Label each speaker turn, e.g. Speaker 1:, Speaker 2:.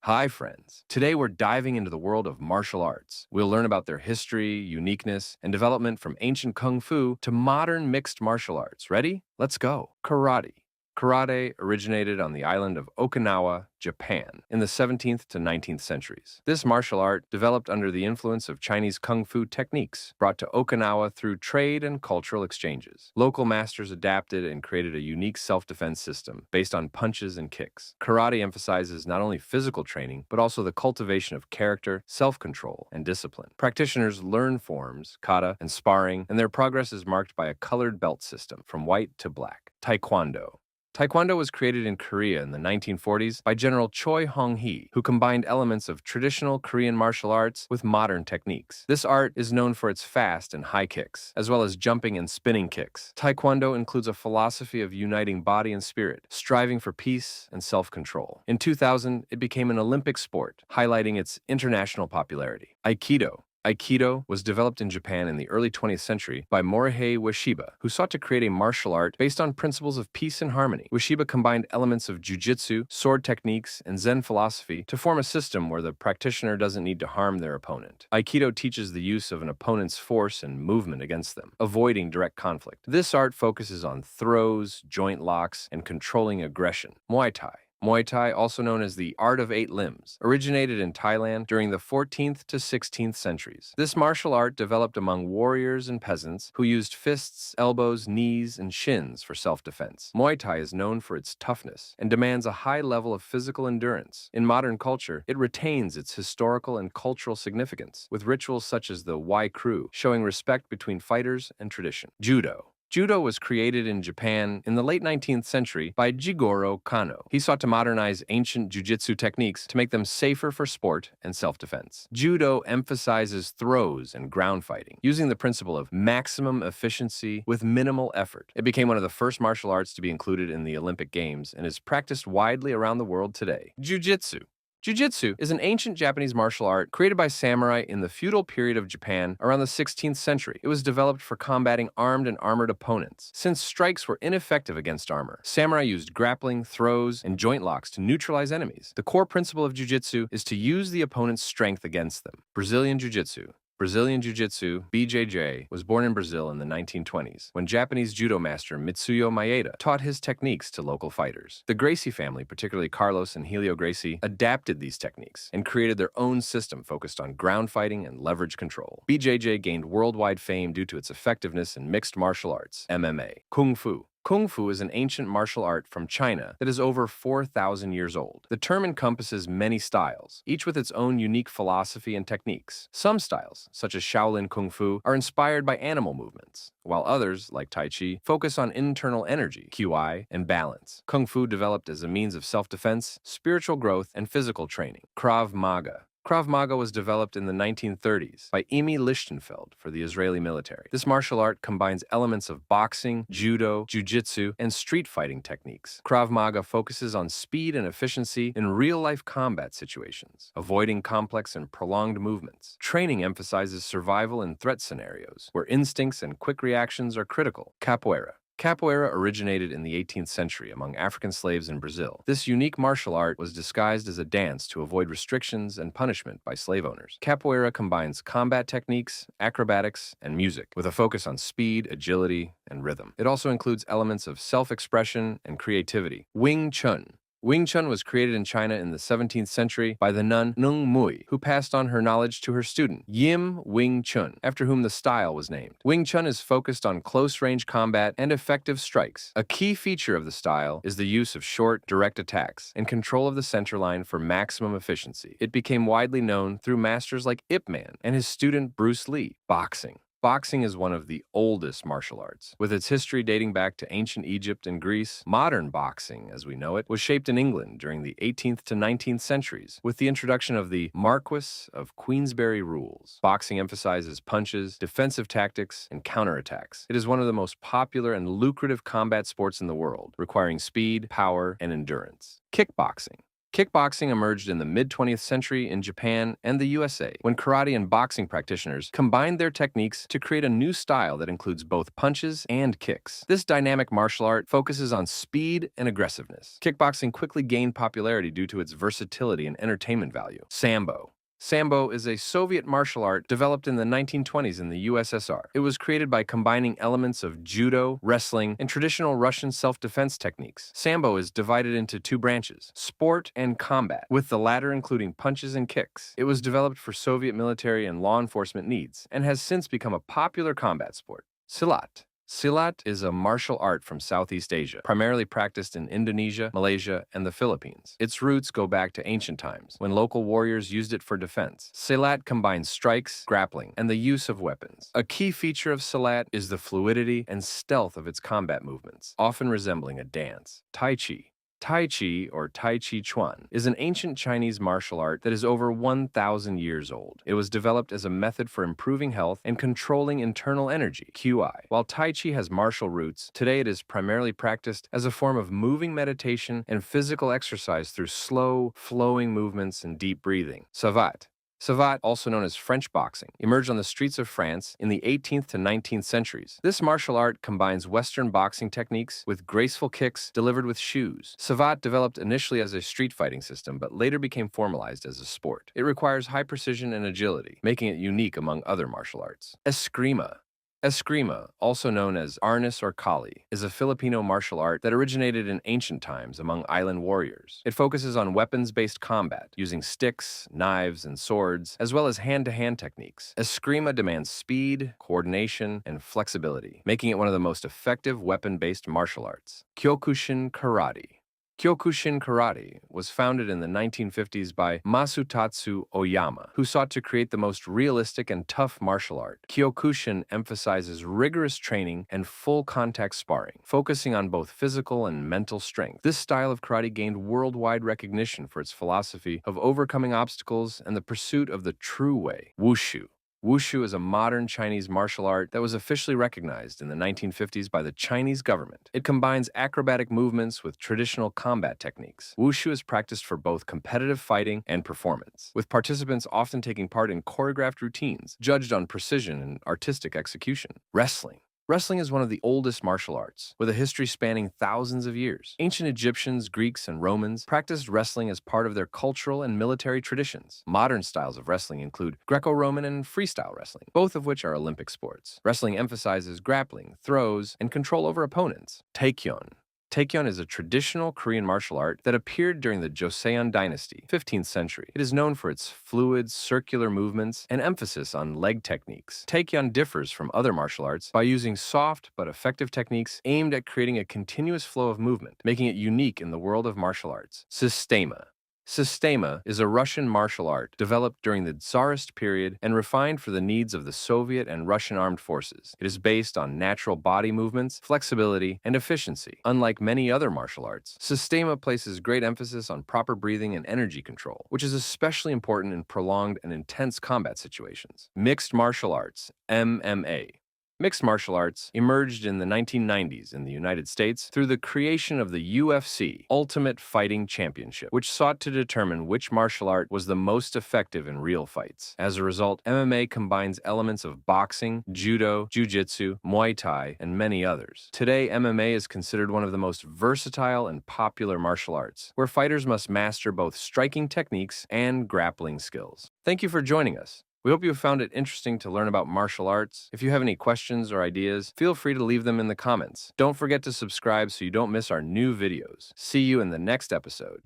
Speaker 1: Hi, friends. Today we're diving into the world of martial arts. We'll learn about their history, uniqueness, and development from ancient kung fu to modern mixed martial arts. Ready? Let's go. Karate. Karate originated on the island of Okinawa, Japan, in the 17th to 19th centuries. This martial art developed under the influence of Chinese kung fu techniques, brought to Okinawa through trade and cultural exchanges. Local masters adapted and created a unique self-defense system based on punches and kicks. Karate emphasizes not only physical training, but also the cultivation of character, self-control, and discipline. Practitioners learn forms, kata, and sparring, and their progress is marked by a colored belt system from white to black. Taekwondo. Taekwondo was created in Korea in the 1940s by General Choi Hong-hee, who combined elements of traditional Korean martial arts with modern techniques. This art is known for its fast and high kicks, as well as jumping and spinning kicks. Taekwondo includes a philosophy of uniting body and spirit, striving for peace and self-control. In 2000, it became an Olympic sport, highlighting its international popularity. Aikido. Aikido was developed in Japan in the early 20th century by Morihei Ueshiba, who sought to create a martial art based on principles of peace and harmony. Ueshiba combined elements of jiu-jitsu, sword techniques, and Zen philosophy to form a system where the practitioner doesn't need to harm their opponent. Aikido teaches the use of an opponent's force and movement against them, avoiding direct conflict. This art focuses on throws, joint locks, and controlling aggression. Muay Thai. Muay Thai, also known as the Art of Eight Limbs, originated in Thailand during the 14th to 16th centuries. This martial art developed among warriors and peasants who used fists, elbows, knees, and shins for self-defense. Muay Thai is known for its toughness and demands a high level of physical endurance. In modern culture, it retains its historical and cultural significance, with rituals such as the Wai Kru showing respect between fighters and tradition. Judo. Judo was created in Japan in the late 19th century by Jigoro Kano. He sought to modernize ancient jiu-jitsu techniques to make them safer for sport and self-defense. Judo emphasizes throws and ground fighting, using the principle of maximum efficiency with minimal effort. It became one of the first martial arts to be included in the Olympic Games and is practiced widely around the world today. Jiu-jitsu. Jiu-jitsu is an ancient Japanese martial art created by samurai in the feudal period of Japan around the 16th century. It was developed for combating armed and armored opponents. Since strikes were ineffective against armor, samurai used grappling, throws, and joint locks to neutralize enemies. The core principle of jiu-jitsu is to use the opponent's strength against them. Brazilian Jiu-jitsu. Brazilian Jiu-Jitsu, BJJ, was born in Brazil in the 1920s when Japanese judo master Mitsuyo Maeda taught his techniques to local fighters. The Gracie family, particularly Carlos and Helio Gracie, adapted these techniques and created their own system focused on ground fighting and leverage control. BJJ gained worldwide fame due to its effectiveness in mixed martial arts, MMA. Kung Fu. Kung Fu is an ancient martial art from China that is over 4,000 years old. The term encompasses many styles, each with its own unique philosophy and techniques. Some styles, such as Shaolin Kung Fu, are inspired by animal movements, while others, like Tai Chi, focus on internal energy, QI, and balance. Kung Fu developed as a means of self-defense, spiritual growth, and physical training. Krav Maga. Krav Maga was developed in the 1930s by Emi Lichtenfeld for the Israeli military. This martial art combines elements of boxing, judo, jiu-jitsu, and street fighting techniques. Krav Maga focuses on speed and efficiency in real-life combat situations, avoiding complex and prolonged movements. Training emphasizes survival in threat scenarios, where instincts and quick reactions are critical. Capoeira. Capoeira originated in the 18th century among African slaves in Brazil. This unique martial art was disguised as a dance to avoid restrictions and punishment by slave owners. Capoeira combines combat techniques, acrobatics, and music, with a focus on speed, agility, and rhythm. It also includes elements of self-expression and creativity. Wing Chun. Wing Chun was created in China in the 17th century by the nun Nung Mui, who passed on her knowledge to her student, Yim Wing Chun, after whom the style was named. Wing Chun is focused on close-range combat and effective strikes. A key feature of the style is the use of short, direct attacks and control of the center line for maximum efficiency. It became widely known through masters like Ip Man and his student Bruce Lee. Boxing. Boxing is one of the oldest martial arts. With its history dating back to ancient Egypt and Greece, modern boxing, as we know it, was shaped in England during the 18th to 19th centuries with the introduction of the Marquis of Queensberry rules. Boxing emphasizes punches, defensive tactics, and counterattacks. It is one of the most popular and lucrative combat sports in the world, requiring speed, power, and endurance. Kickboxing. Kickboxing emerged in the mid-20th century in Japan and the USA, when karate and boxing practitioners combined their techniques to create a new style that includes both punches and kicks. This dynamic martial art focuses on speed and aggressiveness. Kickboxing quickly gained popularity due to its versatility and entertainment value. Sambo. Sambo is a Soviet martial art developed in the 1920s in the USSR. It was created by combining elements of judo, wrestling, and traditional Russian self-defense techniques. Sambo is divided into two branches, sport and combat, with the latter including punches and kicks. It was developed for Soviet military and law enforcement needs, and has since become a popular combat sport. Silat. Silat is a martial art from Southeast Asia, primarily practiced in Indonesia, Malaysia, and the Philippines. Its roots go back to ancient times, when local warriors used it for defense. Silat combines strikes, grappling, and the use of weapons. A key feature of Silat is the fluidity and stealth of its combat movements, often resembling a dance. Tai Chi. Tai Chi, or Tai Chi Chuan, is an ancient Chinese martial art that is over 1,000 years old. It was developed as a method for improving health and controlling internal energy, QI. While Tai Chi has martial roots, today it is primarily practiced as a form of moving meditation and physical exercise through slow, flowing movements and deep breathing. Savate. Savate, also known as French boxing, emerged on the streets of France in the 18th to 19th centuries. This martial art combines Western boxing techniques with graceful kicks delivered with shoes. Savate developed initially as a street fighting system, but later became formalized as a sport. It requires high precision and agility, making it unique among other martial arts. Eskrima. Eskrima, also known as arnis or kali, is a Filipino martial art that originated in ancient times among island warriors. It focuses on weapons-based combat, using sticks, knives, and swords, as well as hand-to-hand techniques. Eskrima demands speed, coordination, and flexibility, making it one of the most effective weapon-based martial arts. Kyokushin Karate. Kyokushin Karate was founded in the 1950s by Masutatsu Oyama, who sought to create the most realistic and tough martial art. Kyokushin emphasizes rigorous training and full-contact sparring, focusing on both physical and mental strength. This style of karate gained worldwide recognition for its philosophy of overcoming obstacles and the pursuit of the true way. Wushu. Wushu is a modern Chinese martial art that was officially recognized in the 1950s by the Chinese government. It combines acrobatic movements with traditional combat techniques. Wushu is practiced for both competitive fighting and performance, with participants often taking part in choreographed routines, judged on precision and artistic execution. Wrestling. Wrestling is one of the oldest martial arts, with a history spanning thousands of years. Ancient Egyptians, Greeks, and Romans practiced wrestling as part of their cultural and military traditions. Modern styles of wrestling include Greco-Roman and freestyle wrestling, both of which are Olympic sports. Wrestling emphasizes grappling, throws, and control over opponents. Taekkyeon. Taekkyeon is a traditional Korean martial art that appeared during the Joseon dynasty, 15th century. It is known for its fluid, circular movements and emphasis on leg techniques. Taekkyeon differs from other martial arts by using soft but effective techniques aimed at creating a continuous flow of movement, making it unique in the world of martial arts. Systema. Systema is a Russian martial art developed during the Tsarist period and refined for the needs of the Soviet and Russian armed forces. It is based on natural body movements, flexibility, and efficiency. Unlike many other martial arts, Systema places great emphasis on proper breathing and energy control, which is especially important in prolonged and intense combat situations. Mixed martial arts, MMA. Mixed martial arts emerged in the 1990s in the United States through the creation of the UFC, Ultimate Fighting Championship, which sought to determine which martial art was the most effective in real fights. As a result, MMA combines elements of boxing, judo, jiu-jitsu, Muay Thai, and many others. Today, MMA is considered one of the most versatile and popular martial arts, where fighters must master both striking techniques and grappling skills. Thank you for joining us. We hope you found it interesting to learn about martial arts. If you have any questions or ideas, feel free to leave them in the comments. Don't forget to subscribe so you don't miss our new videos. See you in the next episode.